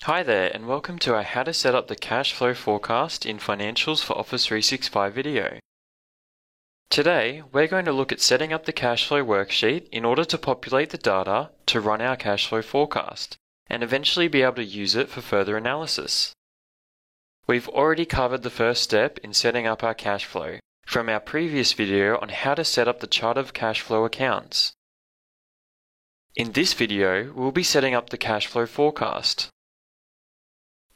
Hi there, and welcome to our How to Set Up the Cash Flow Forecast in Financials for Office 365 video. Today, we're going to look at setting up the cash flow worksheet in order to populate the data to run our cash flow forecast, and eventually be able to use it for further analysis. We've already covered the first step in setting up our cash flow from our previous video on how to set up the chart of cash flow accounts. In this video, we'll be setting up the cash flow forecast.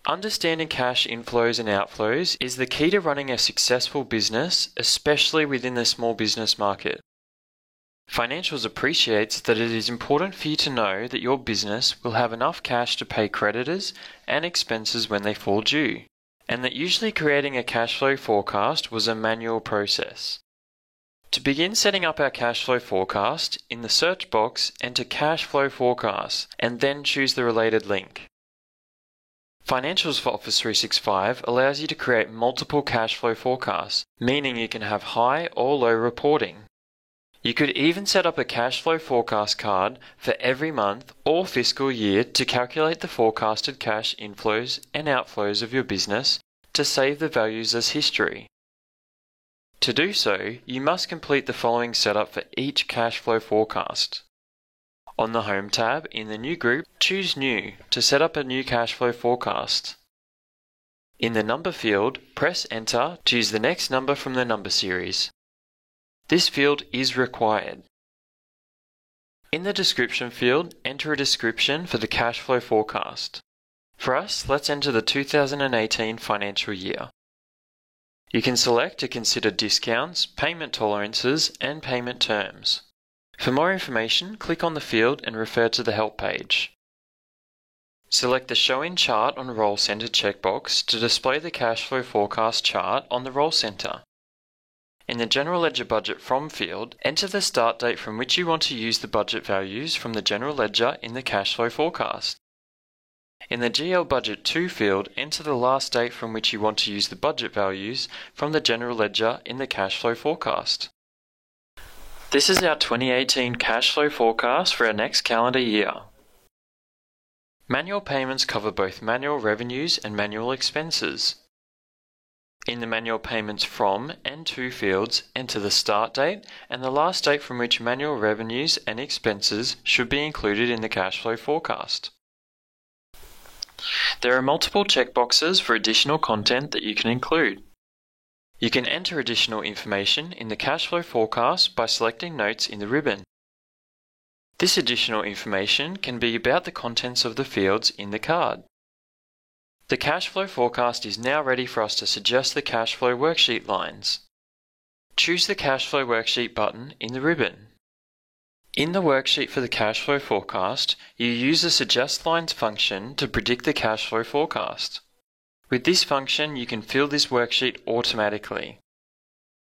Understanding cash inflows and outflows is the key to running a successful business, especially within the small business market. Financials appreciates that it is important for you to know that your business will have enough cash to pay creditors and expenses when they fall due, and that usually creating a cash flow forecast was a manual process. To begin setting up our cash flow forecast, in the search box enter cash flow forecast and then choose the related link. Financials for Office 365 allows you to create multiple cash flow forecasts, meaning you can have high or low reporting. You could even set up a cash flow forecast card for every month or fiscal year to calculate the forecasted cash inflows and outflows of your business to save the values as history. To do so, you must complete the following setup for each cash flow forecast. On the Home tab in the New group, choose New to set up a new cash flow forecast. In the Number field, press Enter to choose the next number from the number series. This field is required. In the Description field, enter a description for the cash flow forecast. For us, let's enter the 2018 financial year. You can select to consider discounts, payment tolerances, and payment terms. For more information, click on the field and refer to the Help page. Select the Show in Chart on Roll Center checkbox to display the cash flow forecast chart on the Roll Center. In the General Ledger Budget From field, enter the start date from which you want to use the budget values from the General Ledger in the cash flow forecast. In the GL Budget To field, enter the last date from which you want to use the budget values from the General Ledger in the cash flow forecast. This is our 2018 cash flow forecast for our next calendar year. Manual payments cover both manual revenues and manual expenses. In the Manual Payments From and To fields, enter the start date and the last date from which manual revenues and expenses should be included in the cash flow forecast. There are multiple checkboxes for additional content that you can include. You can enter additional information in the cash flow forecast by selecting Notes in the ribbon. This additional information can be about the contents of the fields in the card. The cash flow forecast is now ready for us to suggest the cash flow worksheet lines. Choose the Cash Flow Worksheet button in the ribbon. In the worksheet for the cash flow forecast, you use the Suggest Lines function to predict the cash flow forecast. With this function, you can fill this worksheet automatically.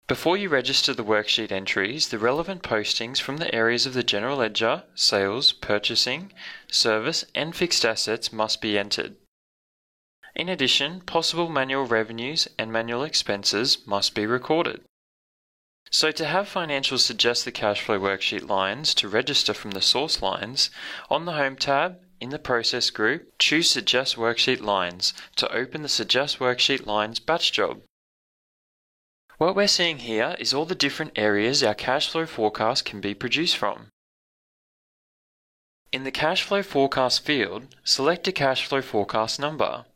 Before you register the worksheet entries, the relevant postings from the areas of the General Ledger, Sales, Purchasing, Service, and Fixed Assets must be entered. In addition, possible manual revenues and manual expenses must be recorded. So to have Financials suggest the cash flow worksheet lines to register from the source lines, on the Home tab, in the Process group, choose Suggest Worksheet Lines to open the Suggest Worksheet Lines batch job. What we're seeing here is all the different areas our cash flow forecast can be produced from. In the Cash Flow Forecast field, select a cash flow forecast number.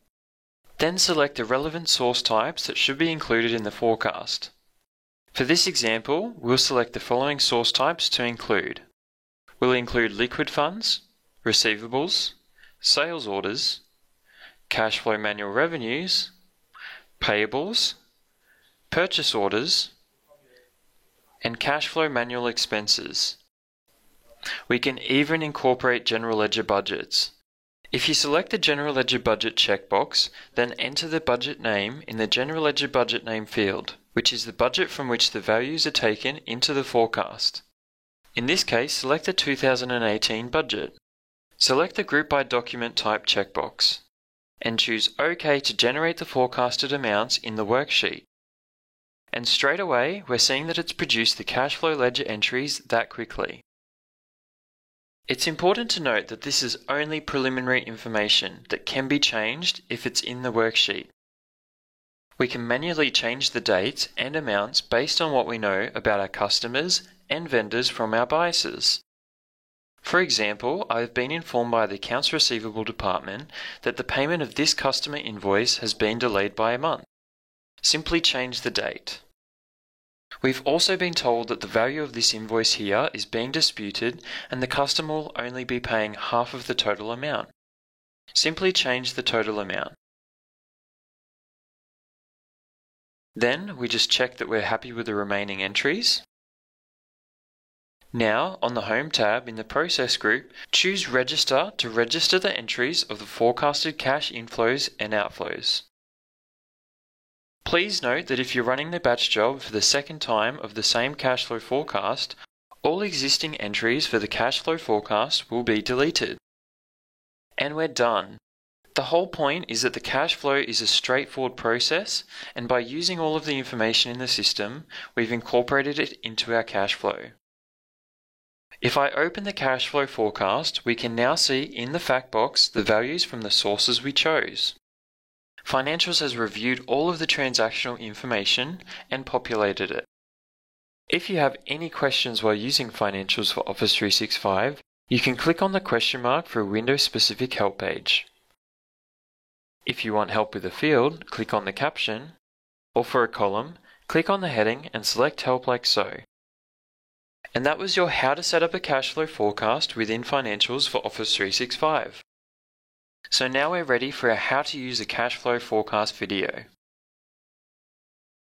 Then select the relevant source types that should be included in the forecast. For this example, we'll select the following source types to include. We'll include liquid funds, receivables, sales orders, cash flow manual revenues, payables, purchase orders, and cash flow manual expenses. We can even incorporate General Ledger budgets. If you select the General Ledger Budget checkbox, then enter the budget name in the General Ledger Budget Name field, which is the budget from which the values are taken into the forecast. In this case, select the 2018 budget. Select the Group by Document Type checkbox, and choose OK to generate the forecasted amounts in the worksheet. And straight away, we're seeing that it's produced the cash flow ledger entries that quickly. It's important to note that this is only preliminary information that can be changed if it's in the worksheet. We can manually change the dates and amounts based on what we know about our customers and vendors from our biases. For example, I have been informed by the Accounts Receivable Department that the payment of this customer invoice has been delayed by a month. Simply change the date. We've also been told that the value of this invoice here is being disputed and the customer will only be paying half of the total amount. Simply change the total amount. Then we just check that we're happy with the remaining entries. Now, on the Home tab in the Process group, choose Register to register the entries of the forecasted cash inflows and outflows. Please note that if you're running the batch job for the second time of the same cash flow forecast, all existing entries for the cash flow forecast will be deleted. And we're done. The whole point is that the cash flow is a straightforward process, and by using all of the information in the system, we've incorporated it into our cash flow. If I open the cash flow forecast, we can now see in the fact box the values from the sources we chose. Financials has reviewed all of the transactional information and populated it. If you have any questions while using Financials for Office 365, you can click on the question mark for a Windows-specific help page. If you want help with a field, click on the caption, or for a column, click on the heading and select Help like so. And that was your How to Set Up a Cash Flow Forecast within Financials for Office 365. So now we're ready for our How to Use a Cash Flow Forecast video.